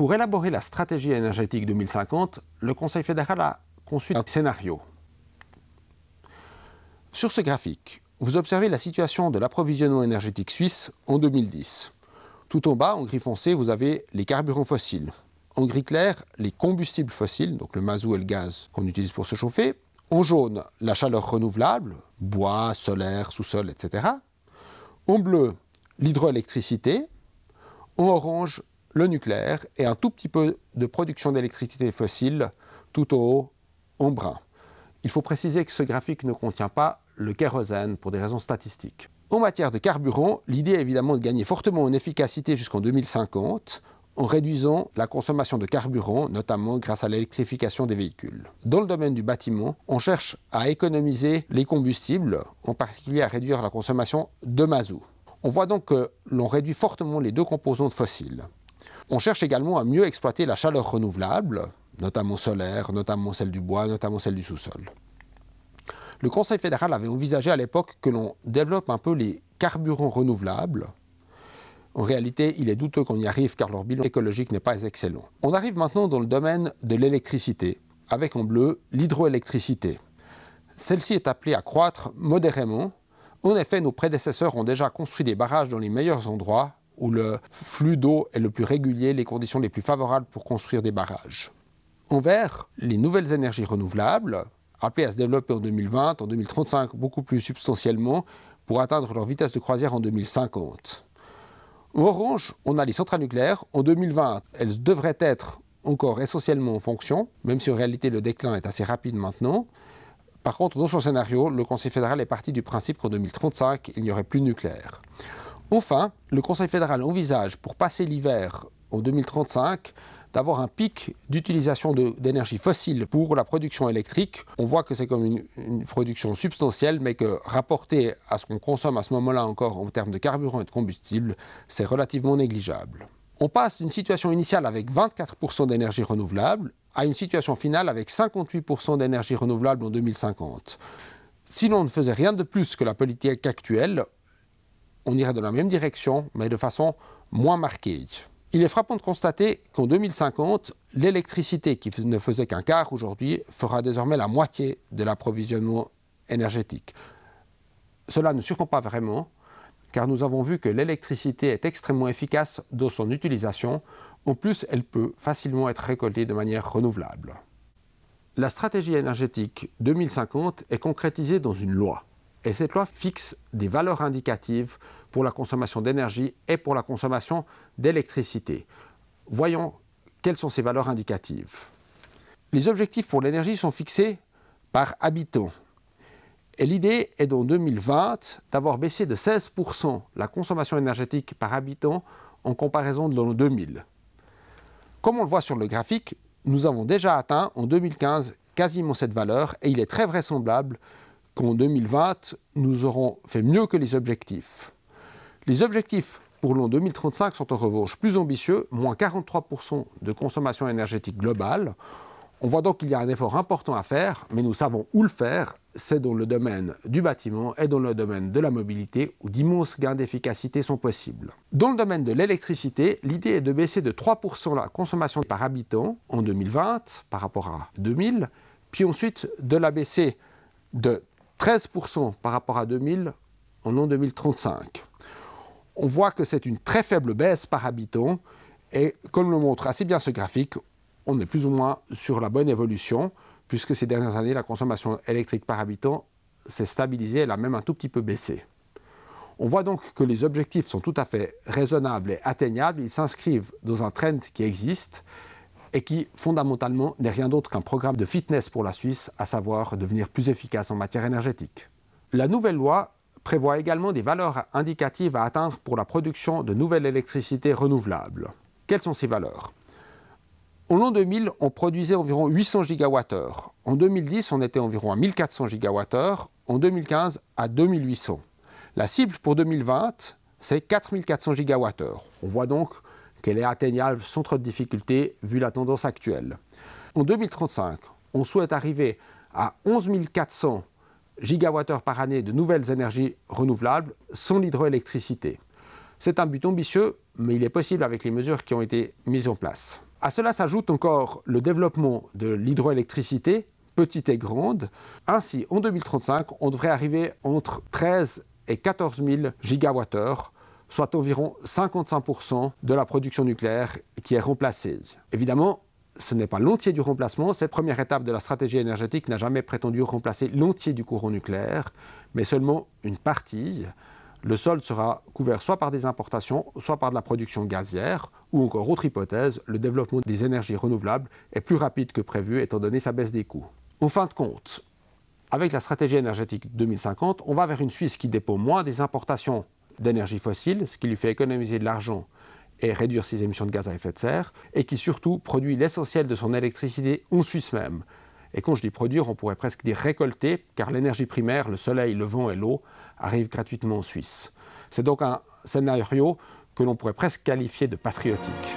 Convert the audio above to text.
Pour élaborer la stratégie énergétique 2050, le Conseil fédéral a conçu un scénario. Sur ce graphique, vous observez la situation de l'approvisionnement énergétique suisse en 2010. Tout en bas, en gris foncé, vous avez les carburants fossiles. En gris clair, les combustibles fossiles, donc le mazout et le gaz qu'on utilise pour se chauffer. En jaune, la chaleur renouvelable, bois, solaire, sous-sol, etc. En bleu, l'hydroélectricité. En orange, le nucléaire et un tout petit peu de production d'électricité fossile tout en haut, en brun. Il faut préciser que ce graphique ne contient pas le kérosène pour des raisons statistiques. En matière de carburant, l'idée est évidemment de gagner fortement en efficacité jusqu'en 2050 en réduisant la consommation de carburant, notamment grâce à l'électrification des véhicules. Dans le domaine du bâtiment, on cherche à économiser les combustibles, en particulier à réduire la consommation de mazout. On voit donc que l'on réduit fortement les deux composantes fossiles. On cherche également à mieux exploiter la chaleur renouvelable, notamment solaire, notamment celle du bois, notamment celle du sous-sol. Le Conseil fédéral avait envisagé à l'époque que l'on développe un peu les carburants renouvelables. En réalité, il est douteux qu'on y arrive car leur bilan écologique n'est pas excellent. On arrive maintenant dans le domaine de l'électricité, avec en bleu l'hydroélectricité. Celle-ci est appelée à croître modérément. En effet, nos prédécesseurs ont déjà construit des barrages dans les meilleurs endroits où le flux d'eau est le plus régulier, les conditions les plus favorables pour construire des barrages. En vert, les nouvelles énergies renouvelables, appelées à se développer en 2020, en 2035 beaucoup plus substantiellement, pour atteindre leur vitesse de croisière en 2050. En orange, on a les centrales nucléaires. En 2020, elles devraient être encore essentiellement en fonction, même si en réalité le déclin est assez rapide maintenant. Par contre, dans son scénario, le Conseil fédéral est parti du principe qu'en 2035, il n'y aurait plus de nucléaire. Enfin, le Conseil fédéral envisage, pour passer l'hiver en 2035, d'avoir un pic d'utilisation d'énergie fossile pour la production électrique. On voit que c'est comme une production substantielle, mais que rapporté à ce qu'on consomme à ce moment-là encore en termes de carburant et de combustible, c'est relativement négligeable. On passe d'une situation initiale avec 24% d'énergie renouvelable à une situation finale avec 58% d'énergie renouvelable en 2050. Si l'on ne faisait rien de plus que la politique actuelle, on irait dans la même direction, mais de façon moins marquée. Il est frappant de constater qu'en 2050, l'électricité qui ne faisait qu'un quart aujourd'hui fera désormais la moitié de l'approvisionnement énergétique. Cela ne surprend pas vraiment, car nous avons vu que l'électricité est extrêmement efficace dans son utilisation. En plus, elle peut facilement être récoltée de manière renouvelable. La stratégie énergétique 2050 est concrétisée dans une loi. Et cette loi fixe des valeurs indicatives pour la consommation d'énergie et pour la consommation d'électricité. Voyons quelles sont ces valeurs indicatives. Les objectifs pour l'énergie sont fixés par habitant. Et l'idée est dans 2020 d'avoir baissé de 16% la consommation énergétique par habitant en comparaison de l'an 2000. Comme on le voit sur le graphique, nous avons déjà atteint en 2015 quasiment cette valeur et il est très vraisemblable qu'en 2020, nous aurons fait mieux que les objectifs. Les objectifs pour l'an 2035 sont en revanche plus ambitieux, moins 43% de consommation énergétique globale. On voit donc qu'il y a un effort important à faire, mais nous savons où le faire. C'est dans le domaine du bâtiment et dans le domaine de la mobilité où d'immenses gains d'efficacité sont possibles. Dans le domaine de l'électricité, l'idée est de baisser de 3% la consommation par habitant en 2020 par rapport à 2000, puis ensuite de la baisser de 13% par rapport à 2000 en an 2035. On voit que c'est une très faible baisse par habitant et comme le montre assez bien ce graphique, on est plus ou moins sur la bonne évolution puisque ces dernières années, la consommation électrique par habitant s'est stabilisée, elle a même un tout petit peu baissé. On voit donc que les objectifs sont tout à fait raisonnables et atteignables, ils s'inscrivent dans un trend qui existe et qui, fondamentalement, n'est rien d'autre qu'un programme de fitness pour la Suisse, à savoir devenir plus efficace en matière énergétique. La nouvelle loi prévoit également des valeurs indicatives à atteindre pour la production de nouvelles électricités renouvelables. Quelles sont ces valeurs ? En l'an 2000, on produisait environ 800 GWh. En 2010, on était environ à 1400 GWh. En 2015, à 2800. La cible pour 2020, c'est 4400 GWh. On voit donc qu'elle est atteignable sans trop de difficultés vu la tendance actuelle. En 2035, on souhaite arriver à 11 400 GWh par année de nouvelles énergies renouvelables sans l'hydroélectricité. C'est un but ambitieux, mais il est possible avec les mesures qui ont été mises en place. À cela s'ajoute encore le développement de l'hydroélectricité, petite et grande. Ainsi, en 2035, on devrait arriver entre 13 et 14 000 gigawattheures, soit environ 55% de la production nucléaire qui est remplacée. Évidemment, ce n'est pas l'entier du remplacement. Cette première étape de la stratégie énergétique n'a jamais prétendu remplacer l'entier du courant nucléaire, mais seulement une partie. Le solde sera couvert soit par des importations, soit par de la production gazière, ou encore, autre hypothèse, le développement des énergies renouvelables est plus rapide que prévu étant donné sa baisse des coûts. En fin de compte, avec la stratégie énergétique 2050, on va vers une Suisse qui dépend moins des importations d'énergie fossile, ce qui lui fait économiser de l'argent et réduire ses émissions de gaz à effet de serre, et qui surtout produit l'essentiel de son électricité en Suisse même. Et quand je dis produire, on pourrait presque dire récolter, car l'énergie primaire, le soleil, le vent et l'eau, arrivent gratuitement en Suisse. C'est donc un scénario que l'on pourrait presque qualifier de patriotique.